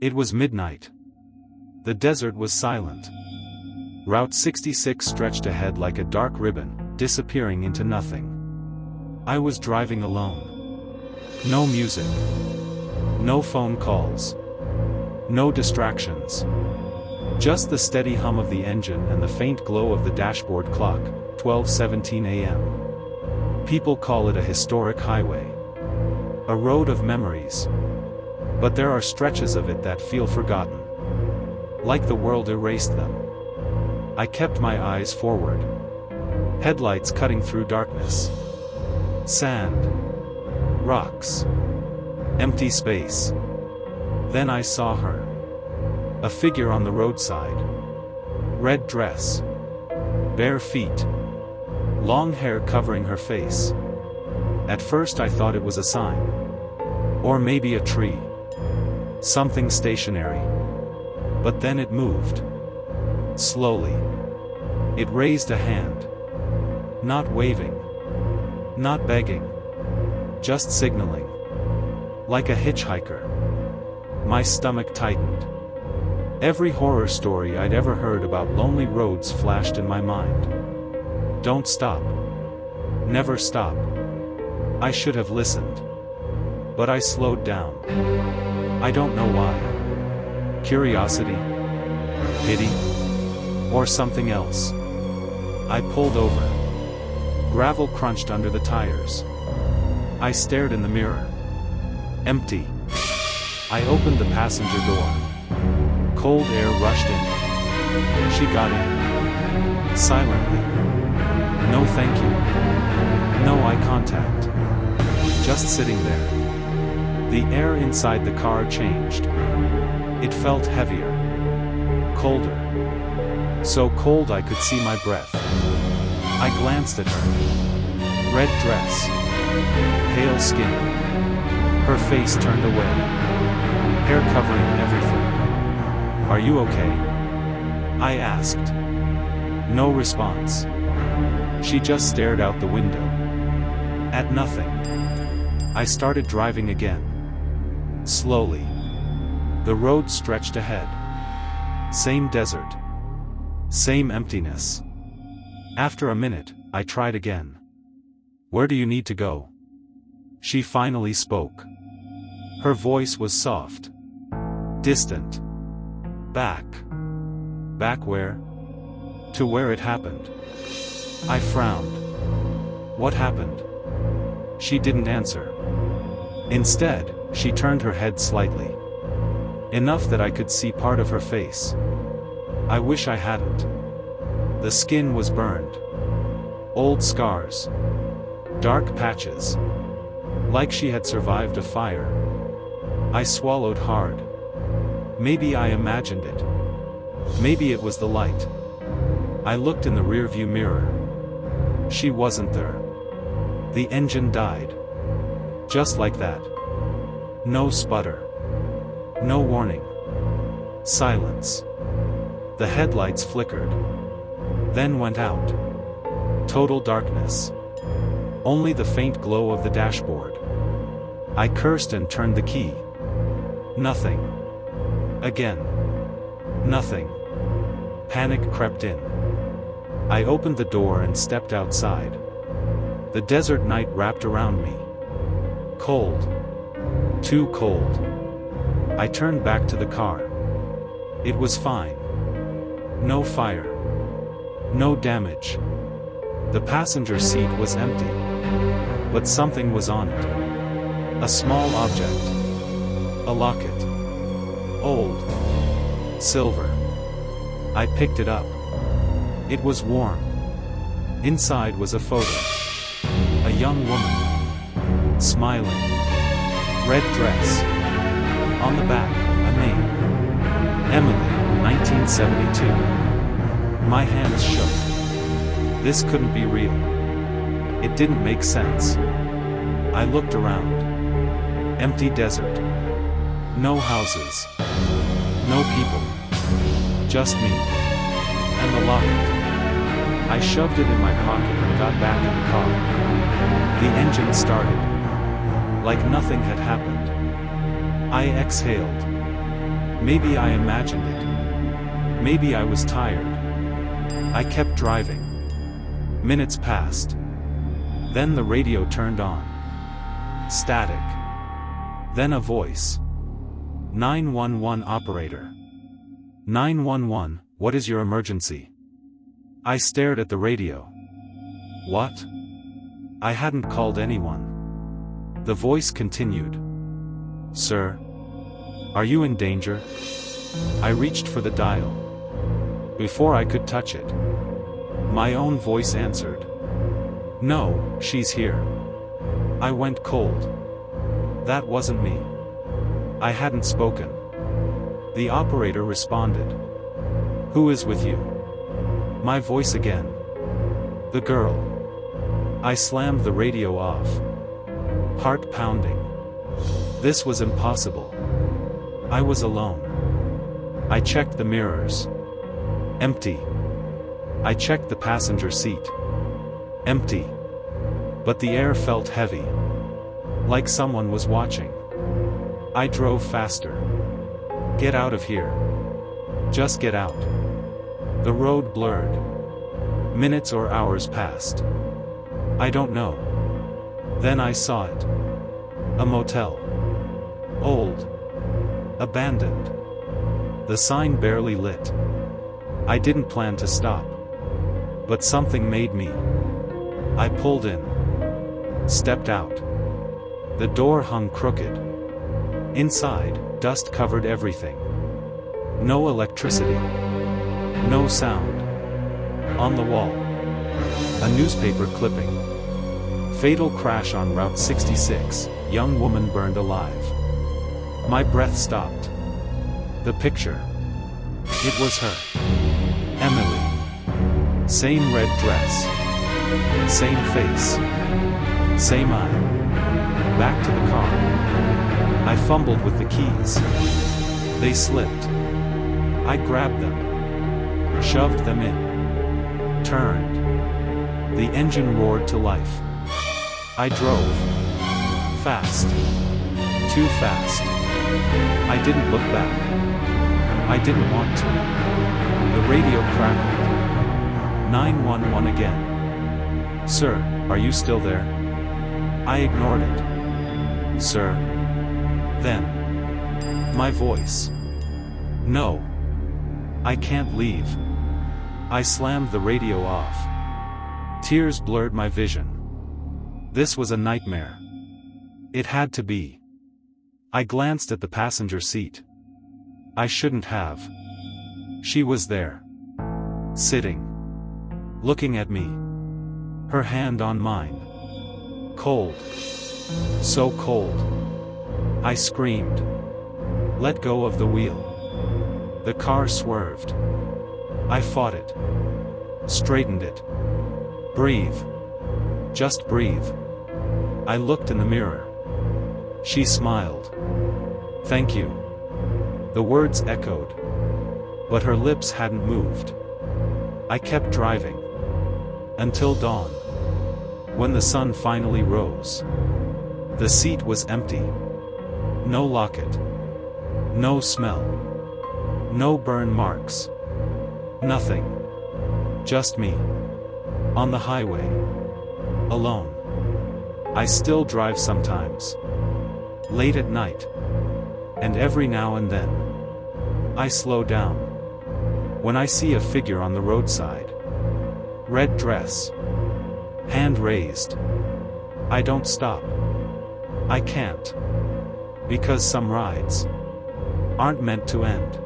It was midnight. The desert was silent. Route 66 stretched ahead like a dark ribbon, disappearing into nothing. I was driving alone. No music. No phone calls. No distractions. Just the steady hum of the engine and the faint glow of the dashboard clock, 12:17 a.m. People call it a historic highway. A road of memories. But there are stretches of it that feel forgotten. Like the world erased them. I kept my eyes forward. Headlights cutting through darkness. Sand. Rocks. Empty space. Then I saw her. A figure on the roadside. Red dress. Bare feet. Long hair covering her face. At first I thought it was a sign. Or maybe a tree. Something stationary. But then it moved. Slowly. It raised a hand. Not waving. Not begging. Just signaling. Like a hitchhiker. My stomach tightened. Every horror story I'd ever heard about lonely roads flashed in my mind. Don't stop. Never stop. I should have listened. But I slowed down. I don't know why. Curiosity? Pity? Or something else? I pulled over. Gravel crunched under the tires. I stared in the mirror. Empty. I opened the passenger door. Cold air rushed in. She got in. Silently. No thank you. No eye contact. Just sitting there. The air inside the car changed. It felt heavier. Colder. So cold I could see my breath. I glanced at her. Red dress. Pale skin. Her face turned away. Hair covering everything. Are you okay? I asked. No response. She just stared out the window. At nothing. I started driving again. Slowly. The road stretched ahead. Same desert. Same emptiness. After a minute, I tried again. Where do you need to go? She finally spoke. Her voice was soft. Distant. Back. Back where? To where it happened. I frowned. What happened? She didn't answer. Instead, she turned her head slightly. Enough that I could see part of her face. I wish I hadn't. The skin was burned. Old scars. Dark patches. Like she had survived a fire. I swallowed hard. Maybe I imagined it. Maybe it was the light. I looked in the rearview mirror. She wasn't there. The engine died. Just like that. No sputter. No warning. Silence. The headlights flickered. Then went out. Total darkness. Only the faint glow of the dashboard. I cursed and turned the key. Nothing. Again. Nothing. Panic crept in. I opened the door and stepped outside. The desert night wrapped around me. Cold. Too cold. I turned back to the car. It was fine. No fire. No damage. The passenger seat was empty. But something was on it. A small object. A locket. Old. Silver. I picked it up. It was warm. Inside was a photo. A young woman. Smiling. Red dress. On the back, a name. Emily, 1972. My hands shook. This couldn't be real. It didn't make sense. I looked around. Empty desert. No houses. No people. Just me. And the locket. I shoved it in my pocket and got back in the car. The engine started. Like nothing had happened. I exhaled. Maybe I imagined it. Maybe I was tired. I kept driving. Minutes passed. Then the radio turned on. Static. Then a voice. 911 operator. 911, what is your emergency? I stared at the radio. What? I hadn't called anyone. The voice continued. Sir? Are you in danger? I reached for the dial. Before I could touch it, my own voice answered. No, she's here. I went cold. That wasn't me. I hadn't spoken. The operator responded. Who is with you? My voice again. The girl. I slammed the radio off. Heart pounding. This was impossible. I was alone. I checked the mirrors. Empty. I checked the passenger seat. Empty. But the air felt heavy. Like someone was watching. I drove faster. Get out of here. Just get out. The road blurred. Minutes or hours passed. I don't know. Then I saw it. A motel. Old. Abandoned. The sign barely lit. I didn't plan to stop. But something made me. I pulled in. Stepped out. The door hung crooked. Inside, dust covered everything. No electricity. No sound. On the wall. A newspaper clipping. Fatal crash on Route 66, young woman burned alive. My breath stopped. The picture. It was her. Emily. Same red dress. Same face. Same eye. Back to the car. I fumbled with the keys. They slipped. I grabbed them. Shoved them in. Turned. The engine roared to life. I drove. Fast. Too fast. I didn't look back. I didn't want to. The radio crackled. 911 again. Sir, are you still there? I ignored it. Sir? Then. My voice. No. I can't leave. I slammed the radio off. Tears blurred my vision. This was a nightmare. It had to be. I glanced at the passenger seat. I shouldn't have. She was there. Sitting. Looking at me. Her hand on mine. Cold. So cold. I screamed. Let go of the wheel. The car swerved. I fought it. Straightened it. Breathe. Just breathe. I looked in the mirror. She smiled. Thank you. The words echoed. But her lips hadn't moved. I kept driving. Until dawn. When the sun finally rose. The seat was empty. No locket. No smell. No burn marks. Nothing. Just me. On the highway. Alone. I still drive sometimes. Late at night. And every now and then. I slow down. When I see a figure on the roadside. Red dress. Hand raised. I don't stop. I can't. Because some rides aren't meant to end.